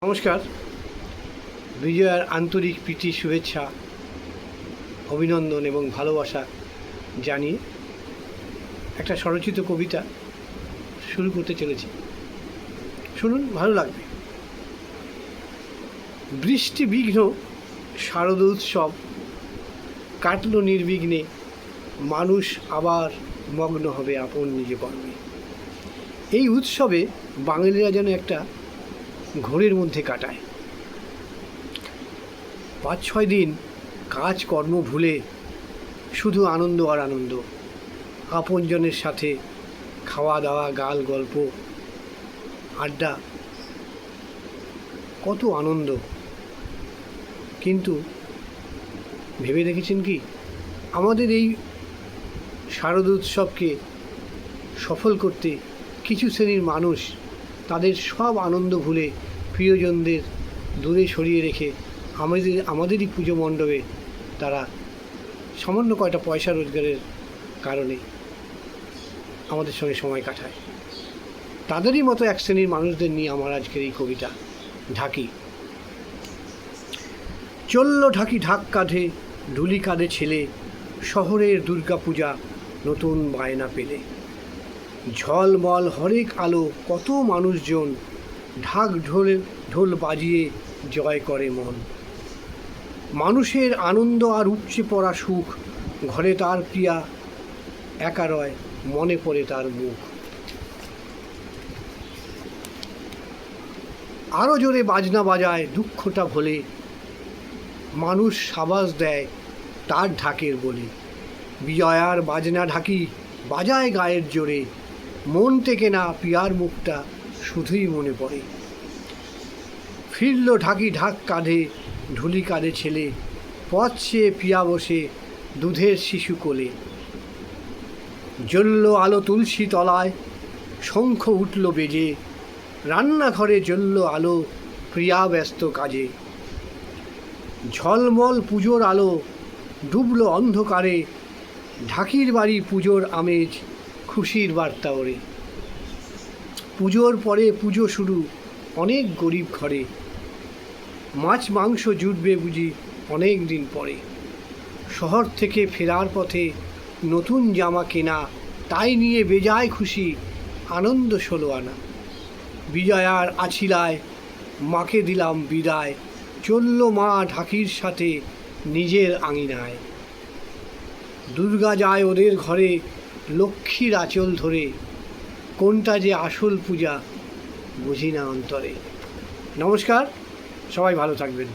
নমস্কার। বিজয়ার আন্তরিক প্রীতি, শুভেচ্ছা, অভিনন্দন এবং ভালোবাসা জানিয়ে একটা স্বরচিত কবিতা শুরু করতে চলেছি। শুনুন, ভালো লাগবে। বৃষ্টি বিঘ্ন শারদ উৎসব কাটল নির্বিঘ্নে, মানুষ আবার মগ্ন হবে আপন নিজে কর্মে। এই উৎসবে বাঙালিরা যেন একটা ঘোরের মধ্যে কাটায়। 5-6 দিন কাজ কর্ম ভুলে শুধু আনন্দ আর আনন্দ, আপনজনের সাথে খাওয়া দাওয়া, গাল গল্প, আড্ডা, কত আনন্দ। কিন্তু ভেবে দেখেছেন কি, আমাদের এই শারদ উৎসবকে সফল করতে কিছু শ্রেণীর মানুষ তাদের সব আনন্দ ভুলে প্রিয়জনদের দূরে সরিয়ে রেখে আমাদেরই পুজো মণ্ডপে তারা সামান্য কয়টা পয়সা রোজগারের কারণে আমাদের সঙ্গে সময় কাটায়। তাদেরই মতো এক শ্রেণীর মানুষদের নিয়ে আমার আজকের এই কবিতা। ঢাকি। চলল ঢাকি ঢাক কাঁধে, ঢুলি কাঁধে ছেলে, শহরের দুর্গাপূজা নতুন বায়না পেলে। ঝলমল হরেক আলো, কত মানুষজন, ঢাক ঢোল বাজিয়ে জয় করে মন। মানুষের আনন্দ আর উপচে পড়া সুখ, ঘরে তার প্রিয়া একা রয়, মনে পড়ে তার মুখ। আরও জোরে বাজনা বাজায় দুঃখটা ভোলে, মানুষ সাবাস দেয় তার ঢাকের বলে। বিজয়ার বাজনা ঢাকি বাজায় গায়ের জোরে, মন থেকে না পিয়ার মুখটা শুধুই মনে পড়ে। ফিরল ঢাকি ঢাক কাঁধে, ঢুলি কাঁধে ছেলে, পথ চেয়ে পিয়া বসে দুধের শিশু কোলে। জ্বলল আলো তুলসী তলায়, শঙ্খ উঠল বেজে, রান্নাঘরে জ্বলল আলো প্রিয়া ব্যস্ত কাজে। ঝলমল পুজোর আলো ডুবল অন্ধকারে, ঢাকির বাড়ি পুজোর আমেজ, খুশির বার্তা ওরে। পুজোর পরে পুজো শুরু অনেক গরিব ঘরে, মাছ মাংস জুটবে বুঝি অনেক দিন পরে। শহর থেকে ফেরার পথে নতুন জামা কেনা, তাই নিয়ে বেজায় খুশি, আনন্দ 16 আনা। বিজয়ার আছিলায় মাকে দিলাম বিদায়, চলল মা ঢাকির সাথে নিজের আঙিনায়। দুর্গা যায় ওদের ঘরে লক্ষ্মীর আঁচল ধরে, কোনটা যে আসল পূজা বুঝি না অন্তরে। নমস্কার, সবাই ভালো থাকবেন।